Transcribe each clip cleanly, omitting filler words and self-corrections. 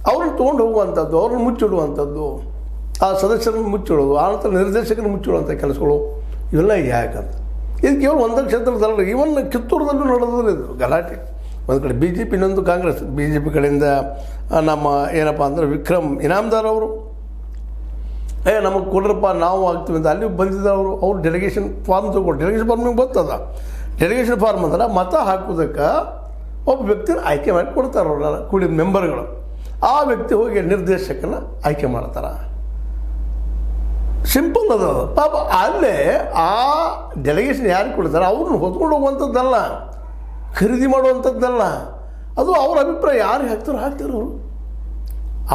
ಅವ್ರನ್ನ ತೊಗೊಂಡು ಹೋಗುವಂಥದ್ದು, ಅವ್ರನ್ನ ಮುಚ್ಚಿಡುವಂಥದ್ದು, ಆ ಸದಸ್ಯರನ್ನು ಮುಚ್ಚಿಡೋದು, ಆನಂತರ ನಿರ್ದೇಶಕರನ್ನು ಮುಚ್ಚಿಡುವಂಥ ಕೆಲಸಗಳು ಇವೆಲ್ಲ ಯಾಕಂತ. ಇದು ಕೇವಲ ಒಂದೇ ಕ್ಷೇತ್ರದಲ್ಲ, ಈವನ್ ಕಿತ್ತೂರದಲ್ಲೂ ನಡೆದ್ರೆ ಇದು ಗಲಾಟೆ. ಒಂದು ಕಡೆ ಬಿ ಜೆ ಪಿ, ಇನ್ನೊಂದು ಕಾಂಗ್ರೆಸ್. ಬಿ ಜೆ ಪಿ ಕಡೆಯಿಂದ ನಮ್ಮ ಏನಪ್ಪ ಅಂದರೆ ವಿಕ್ರಮ್ ಇನಾಮ್ದಾರ್ ಅವರು ನಮಗೆ ಕೊಡ್ರಪ್ಪ ನಾವು ಆಗ್ತೀವಿ ಅಂತ ಅಲ್ಲಿ ಬಂದಿದ್ದವರು. ಅವ್ರು ಡೆಲಿಗೇಷನ್ ಫಾರ್ಮ್ ತೊಗೊಂಡು, ಡೆಲಿಗೇಷನ್ ಫಾರ್ಮಿಗೆ ಬರ್ತದ, ಡೆಲಿಗೇಷನ್ ಫಾರ್ಮ್ ಅಂದ್ರೆ ಮತ ಹಾಕೋದಕ್ಕೆ ಒಬ್ಬ ವ್ಯಕ್ತಿನ ಆಯ್ಕೆ ಮಾಡಿ ಕೊಡ್ತಾರೆ ಅವ್ರನ್ನ ಕೂಡಿದ ಮೆಂಬರ್ಗಳು. ಆ ವ್ಯಕ್ತಿ ಹೋಗಿ ನಿರ್ದೇಶಕನ ಆಯ್ಕೆ ಮಾಡ್ತಾರೆ. ಸಿಂಪಲ್ ಅದು. ಪಾಪ ಅಲ್ಲೇ ಆ ಡೆಲಿಗೇಷನ್ ಯಾರಿಗೆ ಕೊಡ್ತಾರೆ ಅವ್ರನ್ನ ಹೊತ್ಕೊಂಡು ಹೋಗುವಂಥದ್ದಲ್ಲ, ಖರೀದಿ ಮಾಡುವಂಥದ್ದಲ್ಲ. ಅದು ಅವ್ರ ಅಭಿಪ್ರಾಯ, ಯಾರಿಗೆ ಹಾಕ್ತಾರೋ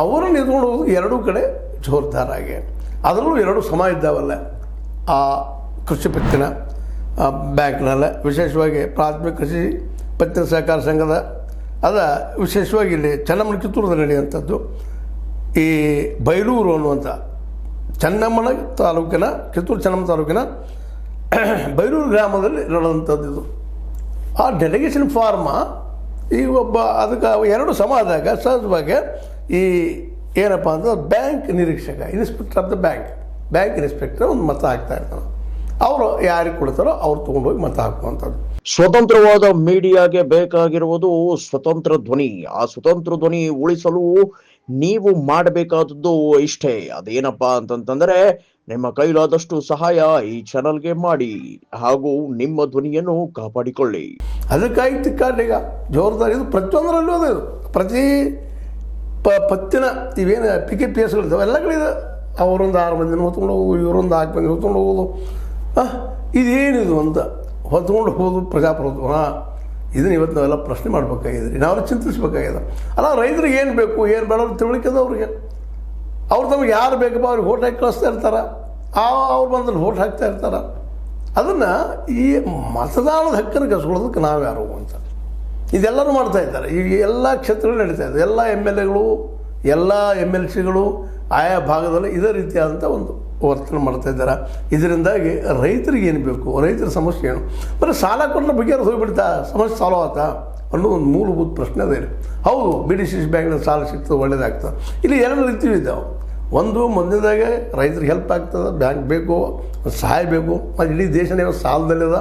ಅವರನ್ನು ಎತ್ಕೊಂಡು ಹೋಗೋದು ಎರಡೂ ಕಡೆ ಜೋರ್ದಾರಾಗಿ. ಅದರಲ್ಲೂ ಎರಡು ಸಮ ಇದ್ದಾವಲ್ಲ. ಆ ಕೃಷಿ ಪತ್ತಿನ ಬ್ಯಾಂಕ್ನಲ್ಲ, ವಿಶೇಷವಾಗಿ ಪ್ರಾಥಮಿಕ ಕೃಷಿ ಪತ್ತಿನ ಸಹಕಾರ ಸಂಘದ ವಿಶೇಷವಾಗಿ ಇಲ್ಲಿ ಚೆನ್ನಮ್ಮನ ಕಿತ್ತೂರದಲ್ಲಿ ನಡೆಯುವಂಥದ್ದು. ಈ ಬೈಲೂರು ಅನ್ನುವಂಥ ಚೆನ್ನಮ್ಮನ ತಾಲೂಕಿನ, ಕಿತ್ತೂರು ಚೆನ್ನಮ್ಮ ತಾಲೂಕಿನ ಬೈಲೂರು ಗ್ರಾಮದಲ್ಲಿ ನಡೆದಂಥದ್ದು ಇದು. ಆ ಡೆಲಿಗೇಷನ್ ಫಾರ್ಮ ಈಗ ಒಬ್ಬ ಅದಕ್ಕೆ ಎರಡು ಸಮ ಆದಾಗ ಸಹಜವಾಗಿ ಈ ಏನಪ್ಪ ಅಂದ್ರೆ ಬ್ಯಾಂಕ್ ನಿರೀಕ್ಷಕ, inspector of the bank inspector ಒಂದು ಮತ ಹಾಕ್ತಾ ಇರ್ತಾನೆ. ಅವರು ಯಾರಿಗೆ ಕೊಡ್ತಾರೋ ಅವ್ರು ತೊಗೊಂಡೋಗಿ ಮತ ಹಾಕುವಂಥದ್ದು. ಸ್ವತಂತ್ರವಾದ ಮೀಡಿಯಾಗೆ ಬೇಕಾಗಿರುವುದು ಸ್ವತಂತ್ರ ಧ್ವನಿ. ಆ ಸ್ವತಂತ್ರ ಧ್ವನಿ ಉಳಿಸಲು ನೀವು ಮಾಡಬೇಕಾದದ್ದು ಇಷ್ಟೇ. ಅದೇನಪ್ಪಾ ಅಂತಂತಂದ್ರೆ ನಿಮ್ಮ ಕೈಲಾದಷ್ಟು ಸಹಾಯ ಈ ಚಾನಲ್ಗೆ ಮಾಡಿ ಹಾಗೂ ನಿಮ್ಮ ಧ್ವನಿಯನ್ನು ಕಾಪಾಡಿಕೊಳ್ಳಿ. ಅದಕ್ಕಾಗಿ ತಿಕ್ಕಾಡ್ಲಿಗ ಜೋರ್ದಾರ್ ಇದು ಪ್ರತಿಯೊಂದರಲ್ಲೂ ಅದು. ಪ್ರತಿ ಪತ್ತಿನ ಇವೇನು PKPSಗಳಿದ್ದಾವೆ ಎಲ್ಲ ಕಡೆ ಇದೆ. ಅವರೊಂದು 6 ಮಂದಿನ ಹೊತ್ಕೊಂಡು ಹೋಗೋದು, ಇವರೊಂದು 4 ಮಂದಿ ಹೊತ್ಕೊಂಡು ಹೋಗೋದು. ಇದೇನಿದು ಅಂತ ಹೊತ್ಕೊಂಡು ಹೋಗೋದು ಪ್ರಜಾಪ್ರಭುತ್ವ. ಇದನ್ನು ಇವತ್ತು ನಾವೆಲ್ಲ ಪ್ರಶ್ನೆ ಮಾಡಬೇಕಾಗಿದೆ, ನಾವೆಲ್ಲ ಚಿಂತಿಸಬೇಕಾಗಿದೆ. ಅಲ್ಲ, ರೈತರಿಗೆ ಏನು ಬೇಕು ಏನು ಬೇಡ ತಿಳುವಳಿಕೆ ಅದ ಅವ್ರಿಗೆ. ಅವ್ರು ತಮಗೆ ಯಾರು ಬೇಕಪ್ಪ ಅವ್ರಿಗೆ ವೋಟ್ ಹಾಕಿ ಕಳಿಸ್ತಾ ಇರ್ತಾರೆ. ಅವ್ರು ಬಂದಲ್ಲಿ ವೋಟ್ ಹಾಕ್ತಾ ಇರ್ತಾರೆ. ಅದನ್ನು ಈ ಮತದಾನದ ಹಕ್ಕನ್ನು ಕಸ್ಕೊಳ್ಳೋದಕ್ಕೆ ನಾವು ಯಾರು ಅಂತ ಇದೆಲ್ಲರೂ ಮಾಡ್ತಾ ಇದ್ದಾರೆ. ಈ ಎಲ್ಲ ಕ್ಷೇತ್ರಗಳು ನಡೀತಾ ಇದೆ. ಎಲ್ಲ MLAಗಳು, ಎಲ್ಲ MLCಗಳು ಆಯಾ ಭಾಗದಲ್ಲಿ ಇದೇ ರೀತಿಯಾದಂಥ ಒಂದು ವರ್ತನೆ ಮಾಡ್ತಾ ಇದ್ದಾರೆ. ಇದರಿಂದಾಗಿ ರೈತರಿಗೆ ಏನು ಬೇಕು, ರೈತರ ಸಮಸ್ಯೆ ಏನು, ಬರೀ ಸಾಲ ಕೊಟ್ಟರೆ ಬಗೆಹರಿದು ಹೋಗ್ಬಿಡ್ತಾ, ಸಮಸ್ಯೆ ಸಾಲ್ವ್ ಆಯ್ತಾ ಅನ್ನೋ ಒಂದು ಮೂಲಭೂತ ಪ್ರಶ್ನೆ ಅದೇ. ಹೌದು, BDCC ಬ್ಯಾಂಕ್ನಲ್ಲಿ ಸಾಲ ಸಿಗ್ತದೆ, ಒಳ್ಳೇದಾಗ್ತದೆ. ಇಲ್ಲಿ 2 ರೀತಿ ಇದ್ದಾವೆ. ಒಂದು, ಮೊದಲನೇದಾಗೆ ರೈತರಿಗೆ ಹೆಲ್ಪ್ ಆಗ್ತದೆ, ಬ್ಯಾಂಕ್ ಬೇಕು, ಸಹಾಯ ಬೇಕು. ಮತ್ತು ಇಡೀ ದೇಶನೇ ಸಾಲದಲ್ಲಿದೆ.